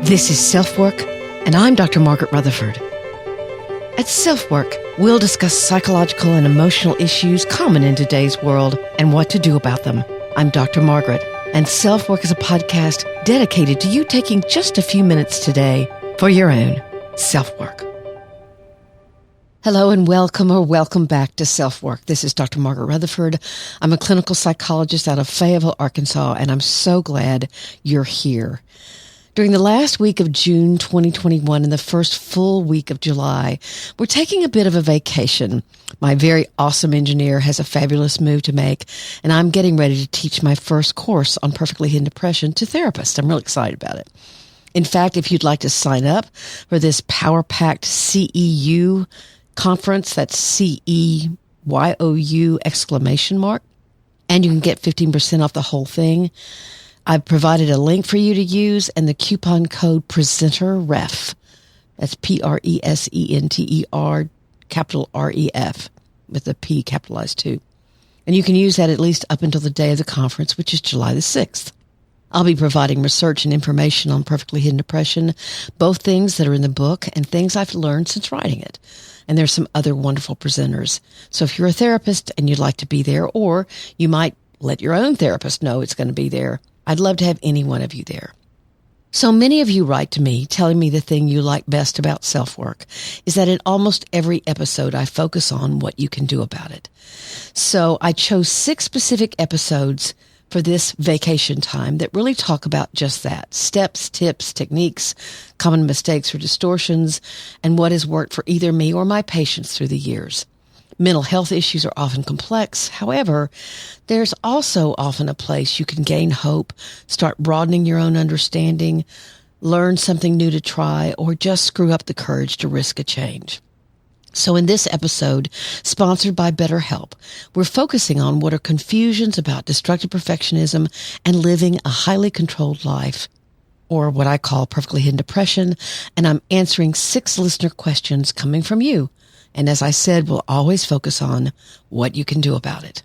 This is SelfWork, and I'm Dr. Margaret Rutherford. At SelfWork, we'll discuss psychological and emotional issues common in today's world and what to do about them. I'm Dr. Margaret, and SelfWork is a podcast dedicated to you taking just a few minutes today for your own self-work. Hello and welcome back to SelfWork. This is Dr. Margaret Rutherford. I'm a clinical psychologist out of Fayetteville, Arkansas, and I'm so glad you're here. During the last week of June 2021 and the first full week of July, we're taking a bit of a vacation. My very awesome engineer has a fabulous move to make, and I'm getting ready to teach my first course on perfectly hidden depression to therapists. I'm really excited about it. In fact, if you'd like to sign up for this power-packed CEU conference, that's CEYOU ! And you can get 15% off the whole thing. I've provided a link for you to use and the coupon code PRESENTERREF. That's PRESENTER, capital REF, with the P capitalized too. And you can use that at least up until the day of the conference, which is July the 6th. I'll be providing research and information on perfectly hidden depression, both things that are in the book and things I've learned since writing it. And there's some other wonderful presenters. So if you're a therapist and you'd like to be there, or you might let your own therapist know it's going to be there, I'd love to have any one of you there. So many of you write to me telling me the thing you like best about self-work is that in almost every episode I focus on what you can do about it. So I chose 6 specific episodes for this vacation time that really talk about just that. Steps, tips, techniques, common mistakes or distortions, and what has worked for either me or my patients through the years. Mental health issues are often complex. However, there's also often a place you can gain hope, start broadening your own understanding, learn something new to try, or just screw up the courage to risk a change. So in this episode, sponsored by BetterHelp, we're focusing on what are confusions about destructive perfectionism and living a highly controlled life, or what I call perfectly hidden depression, and I'm answering 6 listener questions coming from you. And as I said, we'll always focus on what you can do about it.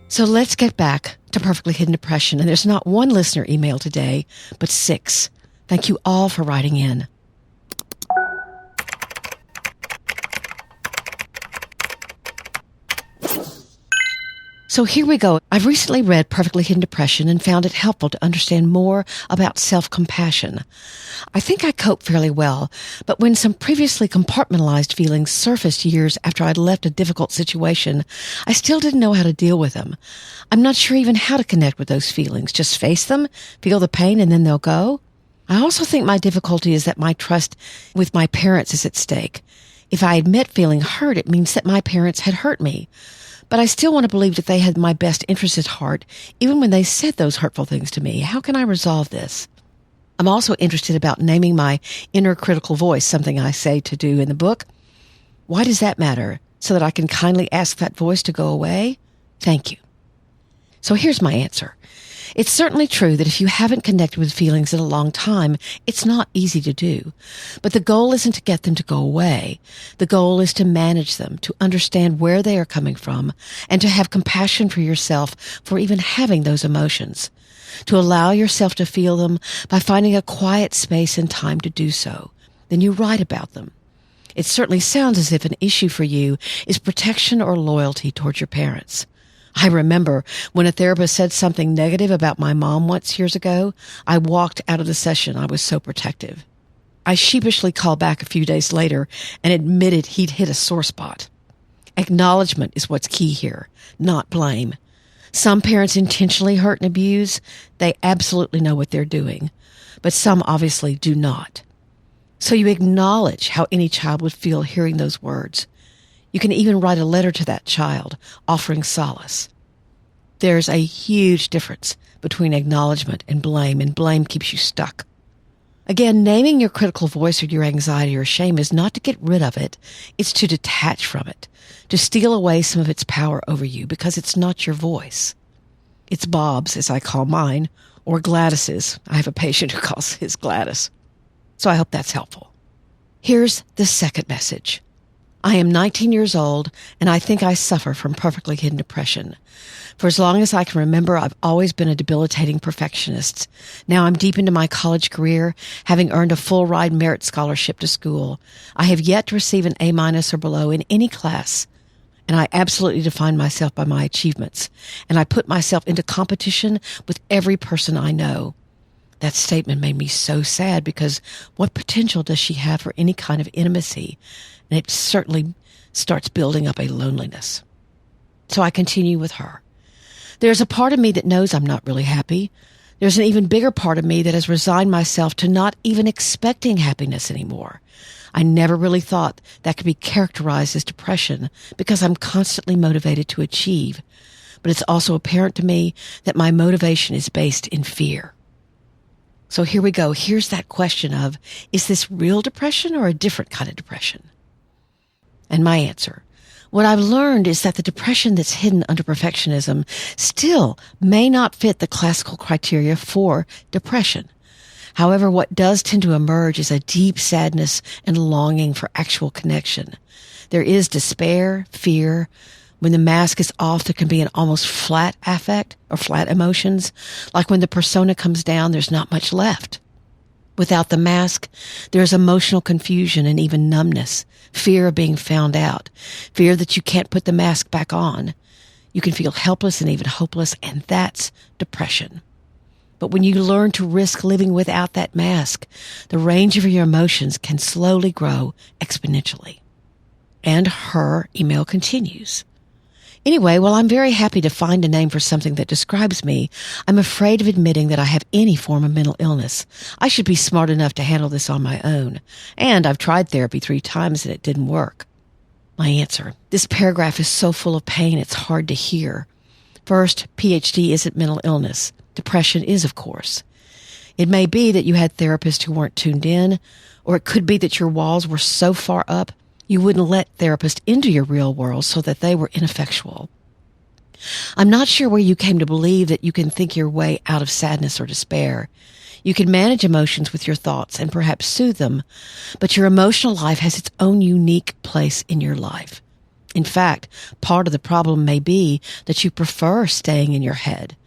So let's get back to perfectly hidden depression. And there's not one listener email today, but 6. Thank you all for writing in. So here we go. I've recently read Perfectly Hidden Depression and found it helpful to understand more about self-compassion. I think I cope fairly well, but when some previously compartmentalized feelings surfaced years after I'd left a difficult situation, I still didn't know how to deal with them. I'm not sure even how to connect with those feelings. Just face them, feel the pain, and then they'll go. I also think my difficulty is that my trust with my parents is at stake. If I admit feeling hurt, it means that my parents had hurt me. But I still want to believe that they had my best interest at heart, even when they said those hurtful things to me. How can I resolve this? I'm also interested about naming my inner critical voice, something I say to do in the book. Why does that matter? So that I can kindly ask that voice to go away? Thank you. So here's my answer. It's certainly true that if you haven't connected with feelings in a long time, it's not easy to do. But the goal isn't to get them to go away. The goal is to manage them, to understand where they are coming from, and to have compassion for yourself for even having those emotions. To allow yourself to feel them by finding a quiet space and time to do so. Then you write about them. It certainly sounds as if an issue for you is protection or loyalty towards your parents. I remember when a therapist said something negative about my mom once years ago, I walked out of the session. I was so protective. I sheepishly called back a few days later and admitted he'd hit a sore spot. Acknowledgement is what's key here, not blame. Some parents intentionally hurt and abuse. They absolutely know what they're doing, but some obviously do not. So you acknowledge how any child would feel hearing those words. You can even write a letter to that child, offering solace. There's a huge difference between acknowledgement and blame keeps you stuck. Again, naming your critical voice or your anxiety or shame is not to get rid of it. It's to detach from it, to steal away some of its power over you because it's not your voice. It's Bob's, as I call mine, or Gladys's. I have a patient who calls his Gladys. So I hope that's helpful. Here's the second message. I am 19 years old, and I think I suffer from perfectly hidden depression. For as long as I can remember, I've always been a debilitating perfectionist. Now I'm deep into my college career, having earned a full-ride merit scholarship to school. I have yet to receive an A- or below in any class, and I absolutely define myself by my achievements, and I put myself into competition with every person I know. That statement made me so sad because what potential does she have for any kind of intimacy? And it certainly starts building up a loneliness. So I continue with her. There's a part of me that knows I'm not really happy. There's an even bigger part of me that has resigned myself to not even expecting happiness anymore. I never really thought that could be characterized as depression because I'm constantly motivated to achieve. But it's also apparent to me that my motivation is based in fear. So here we go. Here's that question of, is this real depression or a different kind of depression? And my answer, what I've learned is that the depression that's hidden under perfectionism still may not fit the classical criteria for depression. However, what does tend to emerge is a deep sadness and longing for actual connection. There is despair, fear. When the mask is off, there can be an almost flat affect or flat emotions. Like when the persona comes down, there's not much left. Without the mask, there's emotional confusion and even numbness, fear of being found out, fear that you can't put the mask back on. You can feel helpless and even hopeless, and that's depression. But when you learn to risk living without that mask, the range of your emotions can slowly grow exponentially. And her email continues. Anyway, while I'm very happy to find a name for something that describes me, I'm afraid of admitting that I have any form of mental illness. I should be smart enough to handle this on my own. And I've tried therapy 3 times and it didn't work. My answer. This paragraph is so full of pain it's hard to hear. First, PhD isn't mental illness. Depression is, of course. It may be that you had therapists who weren't tuned in, or it could be that your walls were so far up you wouldn't let therapists into your real world so that they were ineffectual. I'm not sure where you came to believe that you can think your way out of sadness or despair. You can manage emotions with your thoughts and perhaps soothe them, but your emotional life has its own unique place in your life. In fact, part of the problem may be that you prefer staying in your head.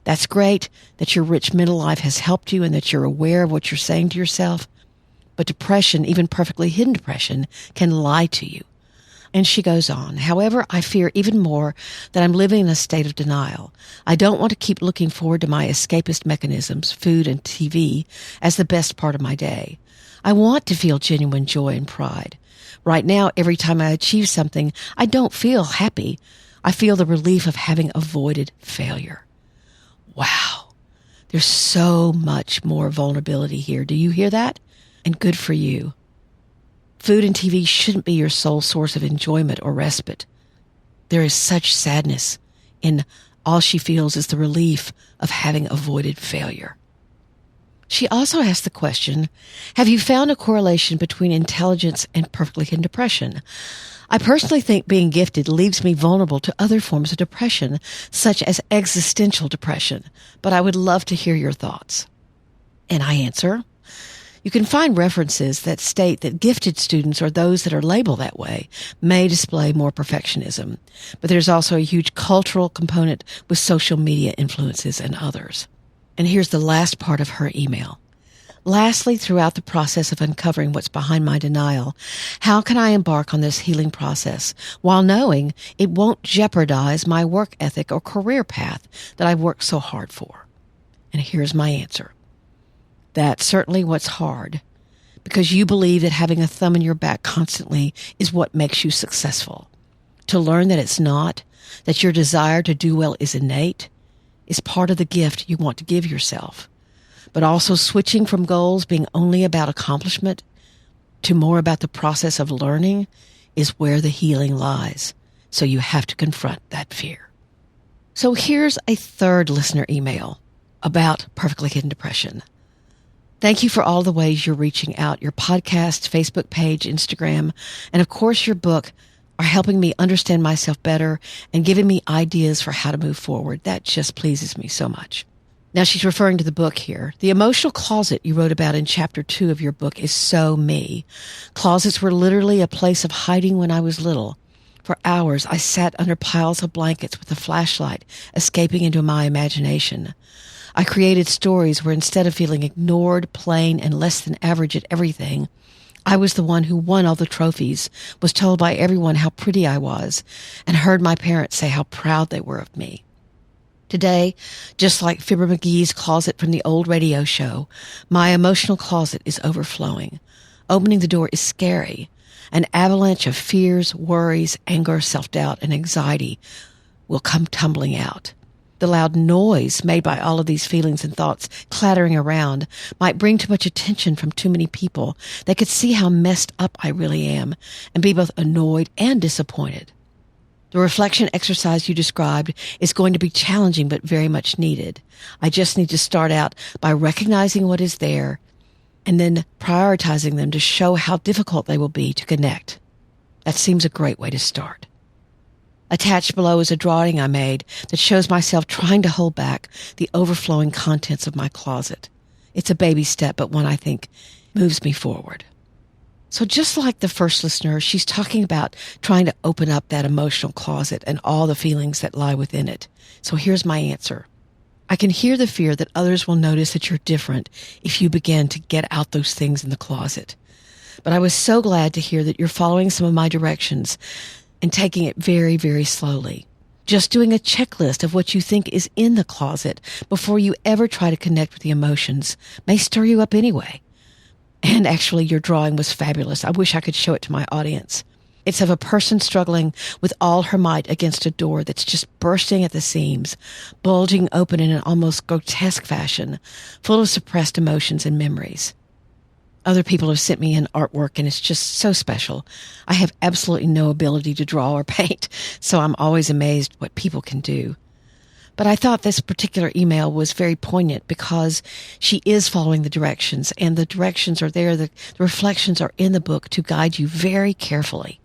That's great that your rich mental life has helped you and that you're aware of what you're saying to yourself. But depression, even perfectly hidden depression, can lie to you. And she goes on, however, I fear even more that I'm living in a state of denial. I don't want to keep looking forward to my escapist mechanisms, food and TV, as the best part of my day. I want to feel genuine joy and pride. Right now, every time I achieve something, I don't feel happy. I feel the relief of having avoided failure. Wow. There's so much more vulnerability here. Do you hear that? And good for you. Food and TV shouldn't be your sole source of enjoyment or respite. There is such sadness in all she feels is the relief of having avoided failure. She also asked the question, have you found a correlation between intelligence and perfectly hidden depression? I personally think being gifted leaves me vulnerable to other forms of depression, such as existential depression, but I would love to hear your thoughts. And I answer, you can find references that state that gifted students or those that are labeled that way may display more perfectionism. But there's also a huge cultural component with social media influences and others. And here's the last part of her email. Lastly, throughout the process of uncovering what's behind my denial, how can I embark on this healing process while knowing it won't jeopardize my work ethic or career path that I've worked so hard for? And here's my answer. That's certainly what's hard, because you believe that having a thumb in your back constantly is what makes you successful. To learn that it's not, that your desire to do well is innate, is part of the gift you want to give yourself. But also switching from goals being only about accomplishment to more about the process of learning is where the healing lies. So you have to confront that fear. So here's a third listener email about perfectly hidden depression. Thank you for all the ways you're reaching out. Your podcast, Facebook page, Instagram, and of course your book are helping me understand myself better and giving me ideas for how to move forward. That just pleases me so much. Now she's referring to the book here. The emotional closet you wrote about in chapter 2 of your book is so me. Closets were literally a place of hiding when I was little. For hours, I sat under piles of blankets with a flashlight, escaping into my imagination. I created stories where instead of feeling ignored, plain, and less than average at everything, I was the one who won all the trophies, was told by everyone how pretty I was, and heard my parents say how proud they were of me. Today, just like Fibber McGee's closet from the old radio show, my emotional closet is overflowing. Opening the door is scary. An avalanche of fears, worries, anger, self-doubt, and anxiety will come tumbling out. The loud noise made by all of these feelings and thoughts clattering around might bring too much attention from too many people that could see how messed up I really am and be both annoyed and disappointed. The reflection exercise you described is going to be challenging but very much needed. I just need to start out by recognizing what is there and then prioritizing them to show how difficult they will be to connect. That seems a great way to start. Attached below is a drawing I made that shows myself trying to hold back the overflowing contents of my closet. It's a baby step, but one I think moves me forward. So just like the first listener, she's talking about trying to open up that emotional closet and all the feelings that lie within it. So here's my answer. I can hear the fear that others will notice that you're different if you begin to get out those things in the closet. But I was so glad to hear that you're following some of my directions and taking it very, very slowly. Just doing a checklist of what you think is in the closet before you ever try to connect with the emotions may stir you up anyway. And actually, your drawing was fabulous. I wish I could show it to my audience. It's of a person struggling with all her might against a door that's just bursting at the seams, bulging open in an almost grotesque fashion, full of suppressed emotions and memories. Other people have sent me in artwork, and it's just so special. I have absolutely no ability to draw or paint, so I'm always amazed what people can do. But I thought this particular email was very poignant because she is following the directions, and the directions are there. The reflections are in the book to guide you very carefully,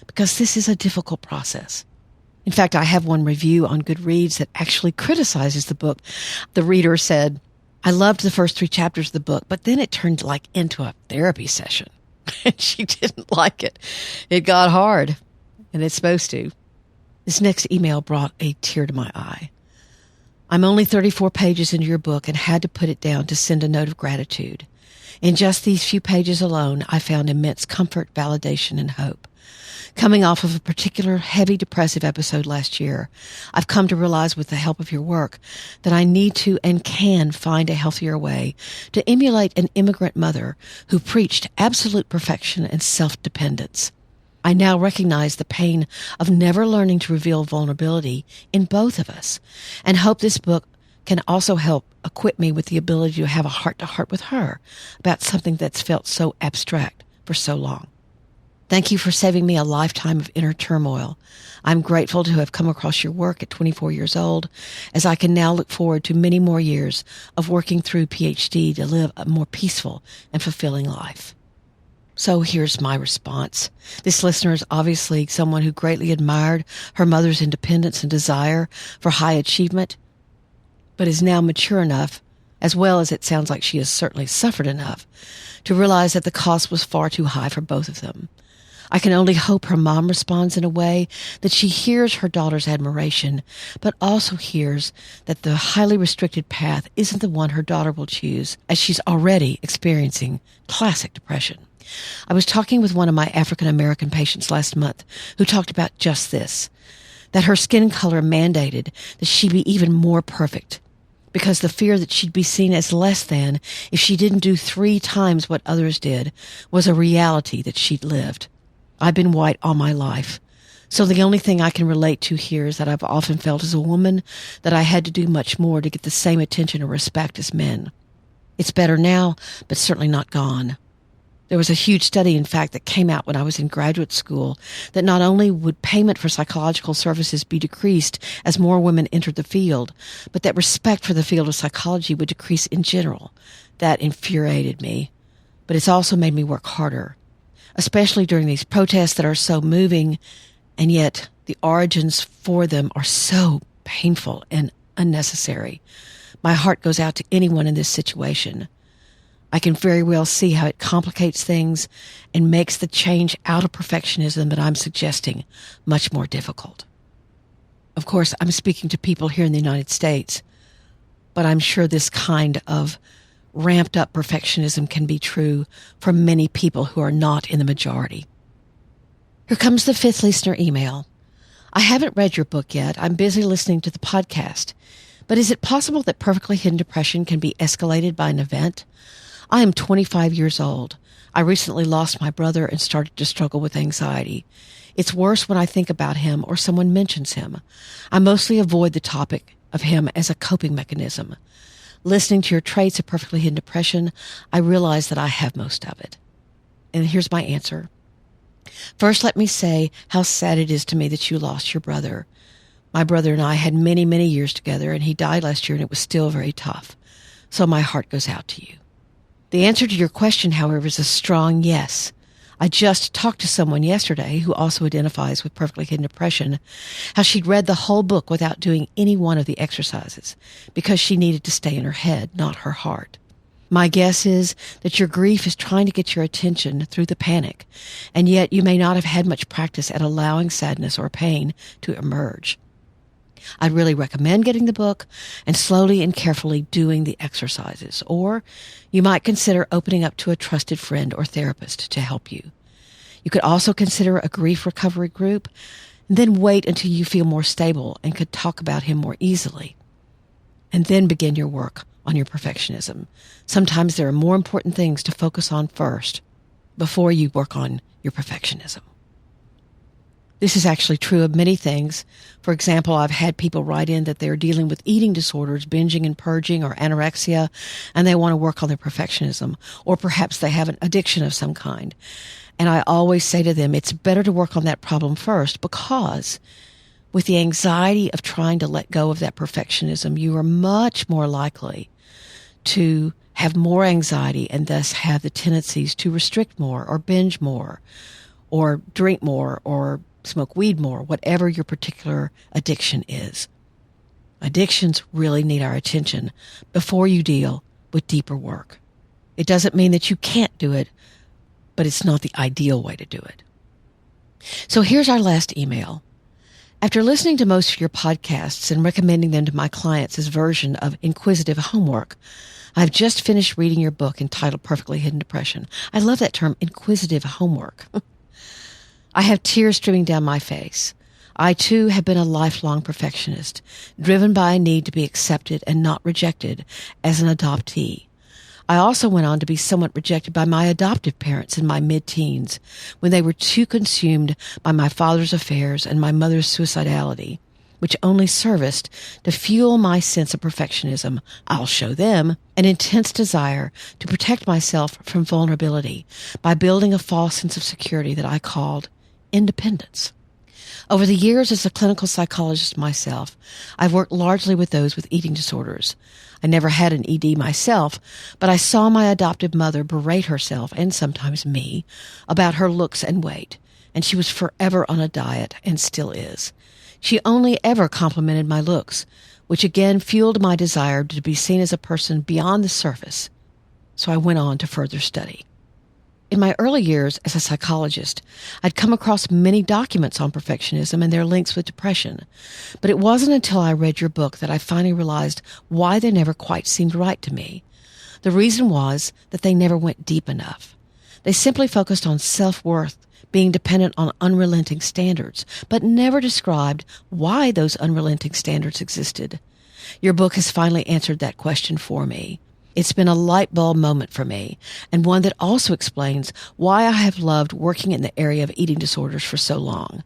because this is a difficult process. In fact, I have one review on Goodreads that actually criticizes the book. The reader said, I loved the first 3 chapters of the book, but then it turned into a therapy session. And she didn't like it. It got hard, and it's supposed to. This next email brought a tear to my eye. I'm only 34 pages into your book and had to put it down to send a note of gratitude. In just these few pages alone, I found immense comfort, validation, and hope. Coming off of a particular heavy depressive episode last year, I've come to realize with the help of your work that I need to and can find a healthier way to emulate an immigrant mother who preached absolute perfection and self-dependence. I now recognize the pain of never learning to reveal vulnerability in both of us, and hope this book can also help equip me with the ability to have a heart-to-heart with her about something that's felt so abstract for so long. Thank you for saving me a lifetime of inner turmoil. I'm grateful to have come across your work at 24 years old, as I can now look forward to many more years of working through PhD to live a more peaceful and fulfilling life. So here's my response. This listener is obviously someone who greatly admired her mother's independence and desire for high achievement, but is now mature enough, as well as it sounds like she has certainly suffered enough, to realize that the cost was far too high for both of them. I can only hope her mom responds in a way that she hears her daughter's admiration, but also hears that the highly restricted path isn't the one her daughter will choose, as she's already experiencing classic depression. I was talking with one of my African-American patients last month who talked about just this, that her skin color mandated that she be even more perfect, because the fear that she'd be seen as less than if she didn't do 3 times what others did was a reality that she'd lived. I've been white all my life, so the only thing I can relate to here is that I've often felt as a woman that I had to do much more to get the same attention or respect as men. It's better now, but certainly not gone. There was a huge study, in fact, that came out when I was in graduate school that not only would payment for psychological services be decreased as more women entered the field, but that respect for the field of psychology would decrease in general. That infuriated me, but it's also made me work harder, especially during these protests that are so moving, and yet the origins for them are so painful and unnecessary. My heart goes out to anyone in this situation. I can very well see how it complicates things and makes the change out of perfectionism that I'm suggesting much more difficult. Of course, I'm speaking to people here in the United States, but I'm sure this kind of ramped up perfectionism can be true for many people who are not in the majority. Here comes the 5th listener email. I haven't read your book yet. I'm busy listening to the podcast. But is it possible that perfectly hidden depression can be escalated by an event? I am 25 years old. I recently lost my brother and started to struggle with anxiety. It's worse when I think about him or someone mentions him. I mostly avoid the topic of him as a coping mechanism. Listening to your traits of perfectly hidden depression, I realize that I have most of it. And here's my answer. First, let me say how sad it is to me that you lost your brother. My brother and I had many, many years together, and he died last year, and it was still very tough. So my heart goes out to you. The answer to your question, however, is a strong yes. I just talked to someone yesterday who also identifies with perfectly hidden depression, how she'd read the whole book without doing any one of the exercises because she needed to stay in her head, not her heart. My guess is that your grief is trying to get your attention through the panic, and yet you may not have had much practice at allowing sadness or pain to emerge. I'd really recommend getting the book and slowly and carefully doing the exercises, or you might consider opening up to a trusted friend or therapist to help you. You could also consider a grief recovery group, and then wait until you feel more stable and could talk about him more easily, and then begin your work on your perfectionism. Sometimes there are more important things to focus on first before you work on your perfectionism. This is actually true of many things. For example, I've had people write in that they're dealing with eating disorders, binging and purging, or anorexia, and they want to work on their perfectionism, or perhaps they have an addiction of some kind. And I always say to them, it's better to work on that problem first, because with the anxiety of trying to let go of that perfectionism, you are much more likely to have more anxiety and thus have the tendencies to restrict more or binge more or drink more or smoke weed more, whatever your particular addiction is. Addictions really need our attention before you deal with deeper work. It doesn't mean that you can't do it, but it's not the ideal way to do it. So here's our last email. After listening to most of your podcasts and recommending them to my clients as version of inquisitive homework, I've just finished reading your book entitled Perfectly Hidden Depression. I love that term, inquisitive homework. I have tears streaming down my face. I, too, have been a lifelong perfectionist, driven by a need to be accepted and not rejected as an adoptee. I also went on to be somewhat rejected by my adoptive parents in my mid-teens, when they were too consumed by my father's affairs and my mother's suicidality, which only serviced to fuel my sense of perfectionism. I'll show them an intense desire to protect myself from vulnerability by building a false sense of security that I called independence. Over the years as a clinical psychologist myself, I've worked largely with those with eating disorders. I never had an ED myself, but I saw my adoptive mother berate herself, and sometimes me, about her looks and weight, and she was forever on a diet and still is. She only ever complimented my looks, which again fueled my desire to be seen as a person beyond the surface. So I went on to further study. In my early years as a psychologist, I'd come across many documents on perfectionism and their links with depression, but it wasn't until I read your book that I finally realized why they never quite seemed right to me. The reason was that they never went deep enough. They simply focused on self-worth being dependent on unrelenting standards, but never described why those unrelenting standards existed. Your book has finally answered that question for me. It's been a light bulb moment for me, and one that also explains why I have loved working in the area of eating disorders for so long,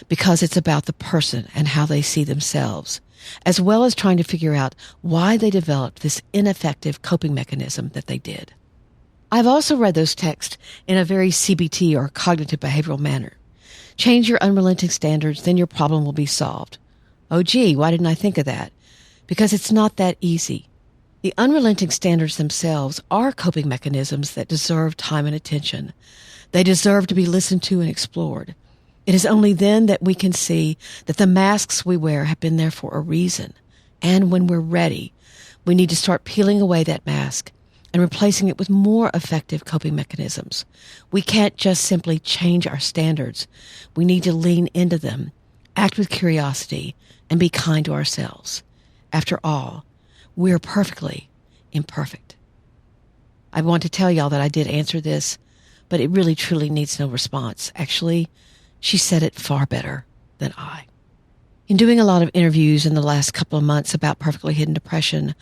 because it's about the person and how they see themselves, as well as trying to figure out why they developed this ineffective coping mechanism that they did. I've also read those texts in a very CBT or cognitive behavioral manner. Change your unrelenting standards, then your problem will be solved. Oh gee, why didn't I think of that? Because it's not that easy. The unrelenting standards themselves are coping mechanisms that deserve time and attention. They deserve to be listened to and explored. It is only then that we can see that the masks we wear have been there for a reason. And when we're ready, We need to start peeling away that mask and replacing it with more effective coping mechanisms. We can't just simply change our standards. We need to lean into them, act with curiosity, and be kind to ourselves. After all, we're perfectly imperfect. I want to tell y'all that I did answer this, but it really truly needs no response. Actually, she said it far better than I. In doing a lot of interviews in the last couple of months about perfectly hidden depression,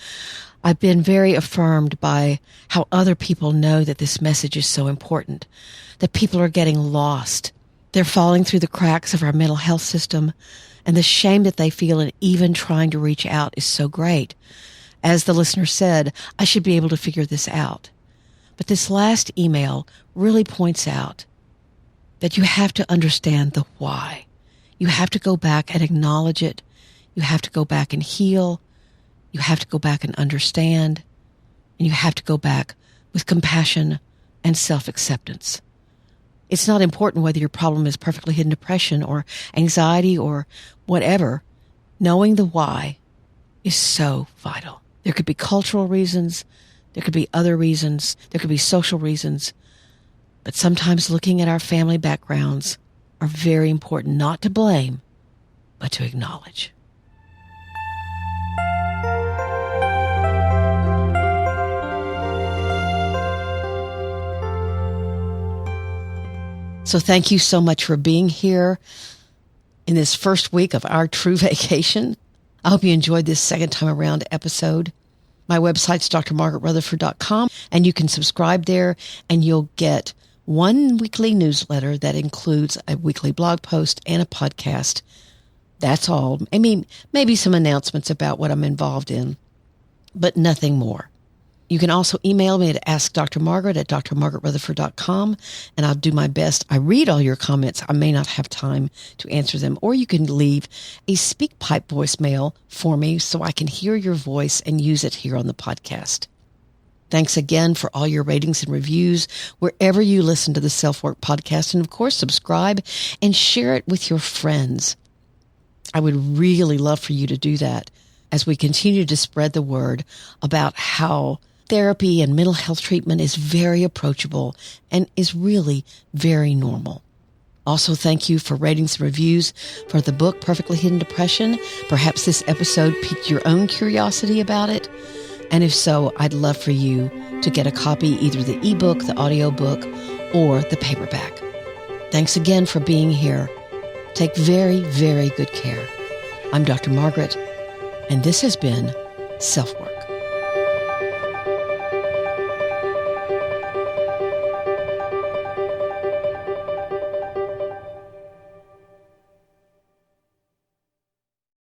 I've been very affirmed by how other people know that this message is so important, that people are getting lost. They're falling through the cracks of our mental health system, and the shame that they feel in even trying to reach out is so great. As the listener said, I should be able to figure this out. But this last email really points out that you have to understand the why. You have to go back and acknowledge it. You have to go back and heal. You have to go back and understand. And you have to go back with compassion and self-acceptance. It's not important whether your problem is perfectly hidden depression or anxiety or whatever. Knowing the why is so vital. There could be cultural reasons. There could be other reasons. There could be social reasons. But sometimes looking at our family backgrounds are very important, not to blame, but to acknowledge. So thank you so much for being here in this first week of our true vacation. I hope you enjoyed this second time around episode. My website's drmargaretrutherford.com, and you can subscribe there, and you'll get one weekly newsletter that includes a weekly blog post and a podcast. That's all. I mean, maybe some announcements about what I'm involved in, but nothing more. You can also email me at askdrmargaret at drmargaretrutherford.com, and I'll do my best. I read all your comments. I may not have time to answer them, or you can leave a SpeakPipe voicemail for me so I can hear your voice and use it here on the podcast. Thanks again for all your ratings and reviews wherever you listen to the SelfWork podcast, and of course, subscribe and share it with your friends. I would really love for you to do that as we continue to spread the word about how therapy and mental health treatment is very approachable and is really very normal. Also, thank you for ratings and reviews for the book, Perfectly Hidden Depression. Perhaps this episode piqued your own curiosity about it. And if so, I'd love for you to get a copy, either the ebook, the audiobook, or the paperback. Thanks again for being here. Take very, very good care. I'm Dr. Margaret, and this has been SelfWork.